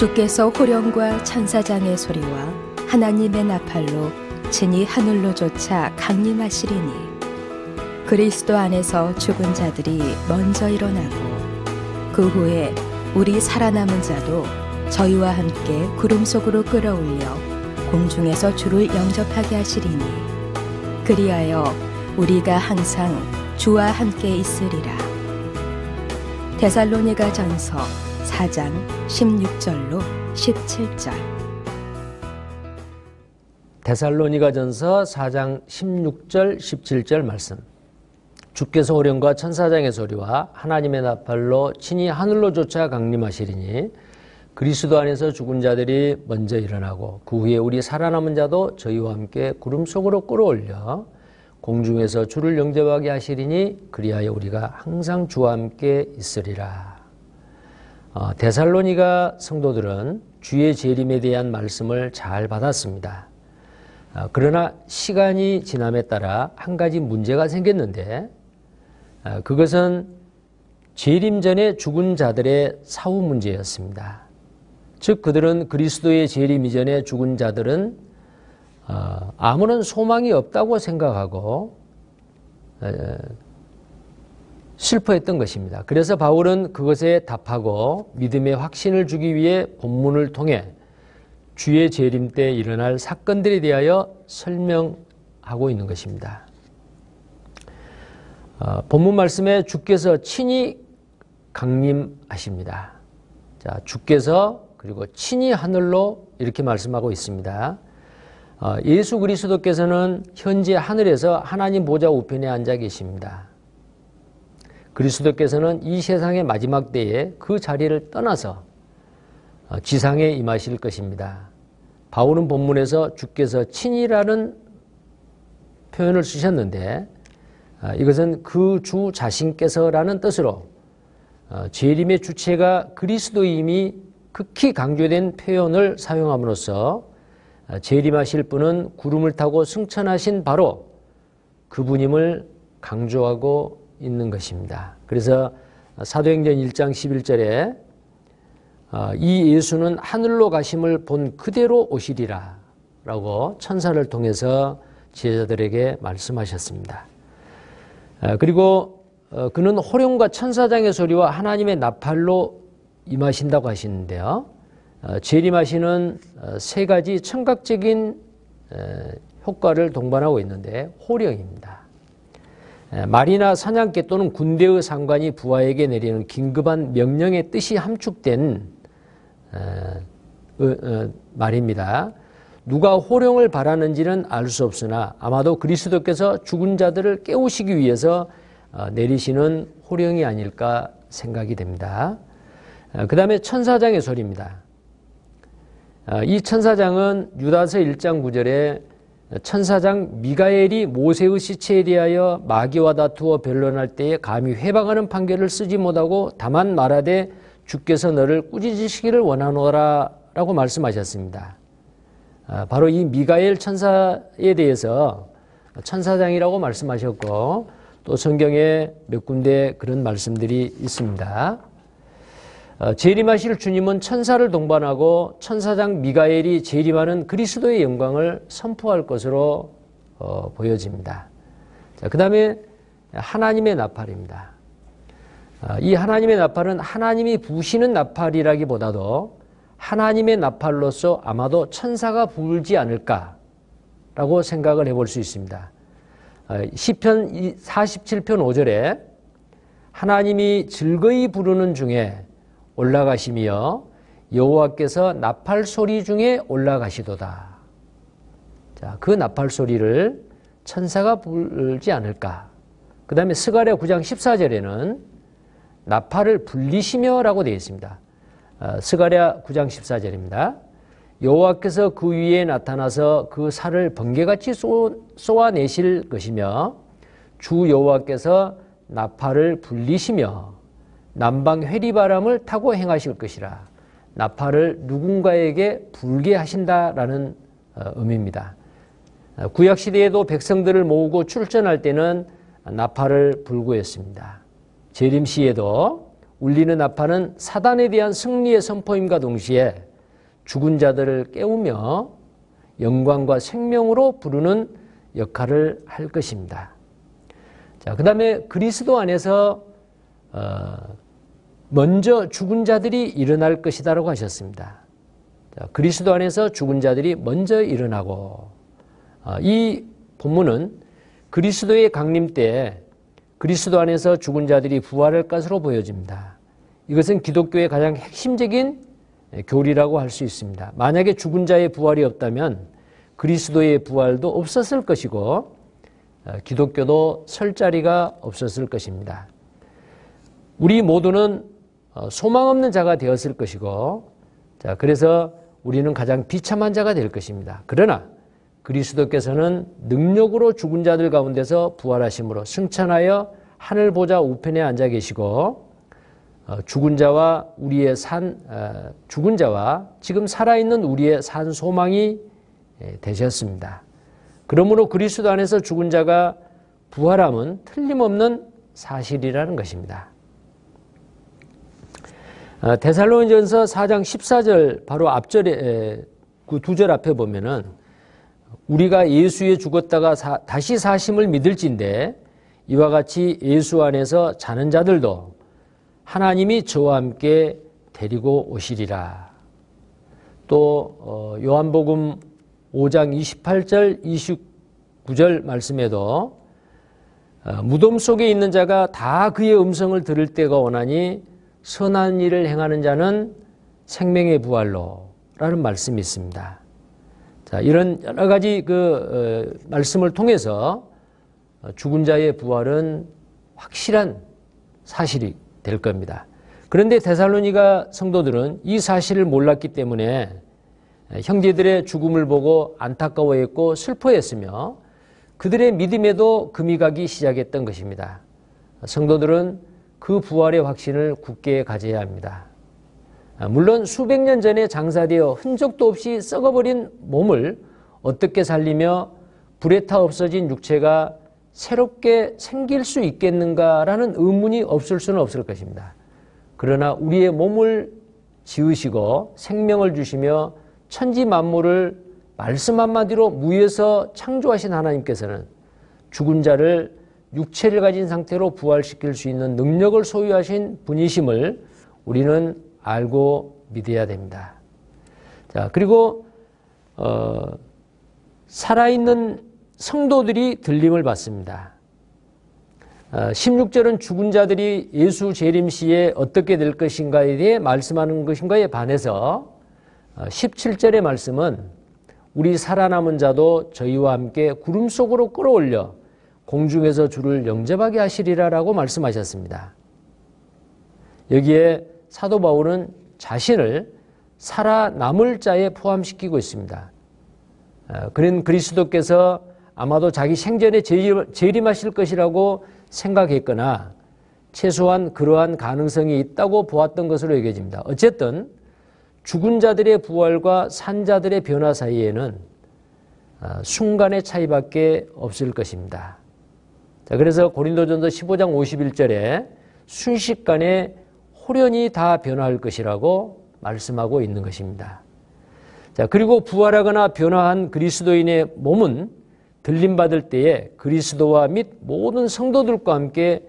주께서 호령과 천사장의 소리와 하나님의 나팔로 친히 하늘로 쫓아 강림하시리니 그리스도 안에서 죽은 자들이 먼저 일어나고 그 후에 우리 살아남은 자도 저희와 함께 구름 속으로 끌어올려 공중에서 주를 영접하게 하시리니 그리하여 우리가 항상 주와 함께 있으리라. 데살로니가 전서 4장 16절로 17절. 데살로니가 전서 4장 16절 17절 말씀. 주께서 호령과 천사장의 소리와 하나님의 나팔로 친히 하늘로 쫓아 강림하시리니 그리스도 안에서 죽은 자들이 먼저 일어나고 그 후에 우리 살아남은 자도 저희와 함께 구름 속으로 끌어올려 공중에서 주를 영접하게 하시리니 그리하여 우리가 항상 주와 함께 있으리라. 데살로니가 성도들은 주의 재림에 대한 말씀을 잘 받았습니다. 그러나 시간이 지남에 따라 한 가지 문제가 생겼는데 그것은 재림 전에 죽은 자들의 사후 문제였습니다. 즉 그들은 그리스도의 재림 이전에 죽은 자들은 아무런 소망이 없다고 생각하고 슬퍼했던 것입니다. 그래서 바울은 그것에 답하고 믿음의 확신을 주기 위해 본문을 통해 주의 재림 때 일어날 사건들에 대하여 설명하고 있는 것입니다. 본문 말씀에 주께서 친히 강림하십니다. 자, 주께서 그리고 친히 하늘로 이렇게 말씀하고 있습니다. 예수 그리스도께서는 현재 하늘에서 하나님 보좌 우편에 앉아 계십니다. 그리스도께서는 이 세상의 마지막 때에 그 자리를 떠나서 지상에 임하실 것입니다. 바울은 본문에서 주께서 친히라는 표현을 쓰셨는데 이것은 그 주 자신께서라는 뜻으로 재림의 주체가 그리스도임이 극히 강조된 표현을 사용함으로써 재림하실 분은 구름을 타고 승천하신 바로 그분임을 강조하고 있는 것입니다. 그래서 사도행전 1장 11절에 이 예수는 하늘로 가심을 본 그대로 오시리라 라고 천사를 통해서 제자들에게 말씀하셨습니다. 그리고 그는 호령과 천사장의 소리와 하나님의 나팔로 임하신다고 하시는데요. 재림하시는 세 가지 청각적인 효과를 동반하고 있는데 호령입니다. 말이나 사냥개 또는 군대의 상관이 부하에게 내리는 긴급한 명령의 뜻이 함축된 말입니다. 누가 호령을 바라는지는 알 수 없으나 아마도 그리스도께서 죽은 자들을 깨우시기 위해서 내리시는 호령이 아닐까 생각이 됩니다. 그 다음에 천사장의 소리입니다. 이 천사장은 유다서 1장 9절에 천사장 미가엘이 모세의 시체에 대하여 마귀와 다투어 변론할 때에 감히 회방하는 판결을 쓰지 못하고 다만 말하되 주께서 너를 꾸짖으시기를 원하노라 라고 말씀하셨습니다. 바로 이 미가엘 천사에 대해서 천사장이라고 말씀하셨고 또 성경에 몇 군데 그런 말씀들이 있습니다. 재림하실 주님은 천사를 동반하고 천사장 미가엘이 재림하는 그리스도의 영광을 선포할 것으로 보여집니다. 그 다음에 하나님의 나팔입니다. 이 하나님의 나팔은 하나님이 부시는 나팔이라기보다도 하나님의 나팔로서 아마도 천사가 불지 않을까라고 생각을 해볼 수 있습니다. 시편 47편 5절에 하나님이 즐거이 부르는 중에 올라가시며 여호와께서 나팔 소리 중에 올라가시도다. 자, 그 나팔 소리를 천사가 불지 않을까. 그 다음에 스가랴 9장 14절에는 나팔을 불리시며 라고 되어 있습니다. 스가랴 9장 14절입니다. 여호와께서 그 위에 나타나서 그 살을 번개같이 쏘아내실 것이며 주 여호와께서 나팔을 불리시며 남방 회리바람을 타고 행하실 것이라. 나팔을 누군가에게 불게 하신다라는 의미입니다. 구약시대에도 백성들을 모으고 출전할 때는 나팔을 불고 했습니다. 재림시에도 울리는 나팔은 사단에 대한 승리의 선포임과 동시에 죽은 자들을 깨우며 영광과 생명으로 부르는 역할을 할 것입니다. 자, 그 다음에 그리스도 안에서 먼저 죽은 자들이 일어날 것이다라고 하셨습니다. 자, 그리스도 안에서 죽은 자들이 먼저 일어나고, 이 본문은 그리스도의 강림 때 그리스도 안에서 죽은 자들이 부활할 것으로 보여집니다. 이것은 기독교의 가장 핵심적인 교리라고 할 수 있습니다. 만약에 죽은 자의 부활이 없다면 그리스도의 부활도 없었을 것이고 기독교도 설 자리가 없었을 것입니다. 우리 모두는 소망 없는 자가 되었을 것이고, 자, 그래서 우리는 가장 비참한 자가 될 것입니다. 그러나 그리스도께서는 능력으로 죽은 자들 가운데서 부활하심으로 승천하여 하늘 보좌 우편에 앉아 계시고, 죽은 자와 죽은 자와 지금 살아있는 우리의 산 소망이 되셨습니다. 그러므로 그리스도 안에서 죽은 자가 부활함은 틀림없는 사실이라는 것입니다. 데살로니전서 4장 14절 바로 앞절에 그 두 절 앞에 보면은 우리가 예수에 죽었다가 다시 사심을 믿을진대 이와 같이 예수 안에서 자는 자들도 하나님이 저와 함께 데리고 오시리라. 또 요한복음 5장 28절 29절 말씀에도 무덤 속에 있는 자가 다 그의 음성을 들을 때가 오나니 선한 일을 행하는 자는 생명의 부활로 라는 말씀이 있습니다. 자, 이런 여러 가지 말씀을 통해서 죽은 자의 부활은 확실한 사실이 될 겁니다. 그런데 데살로니가 성도들은 이 사실을 몰랐기 때문에 형제들의 죽음을 보고 안타까워했고 슬퍼했으며 그들의 믿음에도 금이 가기 시작했던 것입니다. 성도들은 그 부활의 확신을 굳게 가져야 합니다. 물론 수백 년 전에 장사되어 흔적도 없이 썩어버린 몸을 어떻게 살리며 불에 타 없어진 육체가 새롭게 생길 수 있겠는가라는 의문이 없을 수는 없을 것입니다. 그러나 우리의 몸을 지으시고 생명을 주시며 천지 만물을 말씀 한마디로 무에서 창조하신 하나님께서는 죽은 자를 육체를 가진 상태로 부활시킬 수 있는 능력을 소유하신 분이심을 우리는 알고 믿어야 됩니다. 자, 그리고 살아있는 성도들이 들림을 받습니다. 16절은 죽은 자들이 예수 재림 시에 어떻게 될 것인가에 대해 말씀하는 것인가에 반해서 17절의 말씀은 우리 살아남은 자도 저희와 함께 구름 속으로 끌어올려 공중에서 주를 영접하게 하시리라라고 말씀하셨습니다. 여기에 사도 바울은 자신을 살아남을 자에 포함시키고 있습니다. 그는 그리스도께서 아마도 자기 생전에 재림하실 것이라고 생각했거나 최소한 그러한 가능성이 있다고 보았던 것으로 여겨집니다. 어쨌든 죽은 자들의 부활과 산 자들의 변화 사이에는 순간의 차이밖에 없을 것입니다. 자, 그래서 고린도전서 15장 51절에 순식간에 홀연히 다 변화할 것이라고 말씀하고 있는 것입니다. 자, 그리고 부활하거나 변화한 그리스도인의 몸은 들림받을 때에 그리스도와 및 모든 성도들과 함께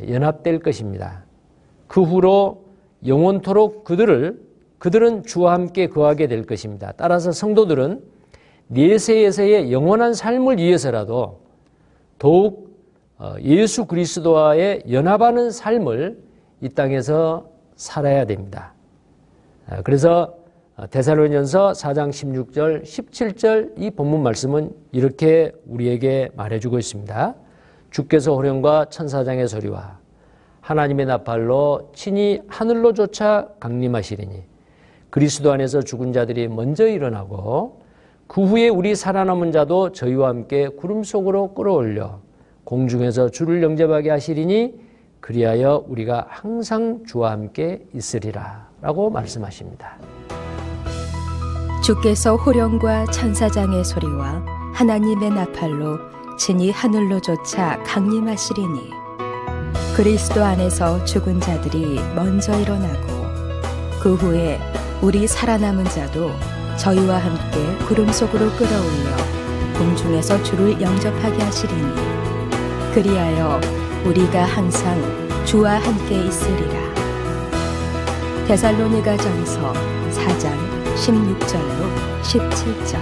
연합될 것입니다. 그 후로 영원토록 그들은 주와 함께 거하게 될 것입니다. 따라서 성도들은 내세에서의 영원한 삶을 위해서라도 더욱 예수 그리스도와의 연합하는 삶을 이 땅에서 살아야 됩니다. 그래서 데살로니전서 4장 16절, 17절 이 본문 말씀은 이렇게 우리에게 말해주고 있습니다. 주께서 호령과 천사장의 소리와 하나님의 나팔로 친히 하늘로 쫓아 강림하시리니 그리스도 안에서 죽은 자들이 먼저 일어나고 그 후에 우리 살아남은 자도 저희와 함께 구름 속으로 끌어올려 공중에서 주를 영접하게 하시리니 그리하여 우리가 항상 주와 함께 있으리라 라고 말씀하십니다. 주께서 호령과 천사장의 소리와 하나님의 나팔로 친히 하늘로 쫓아 강림하시리니 그리스도 안에서 죽은 자들이 먼저 일어나고 그 후에 우리 살아남은 자도 저희와 함께 구름 속으로 끌어올려 공중에서 주를 영접하게 하시리니 그리하여 우리가 항상 주와 함께 있으리라. 데살로니가전서 4장 16절로 17절.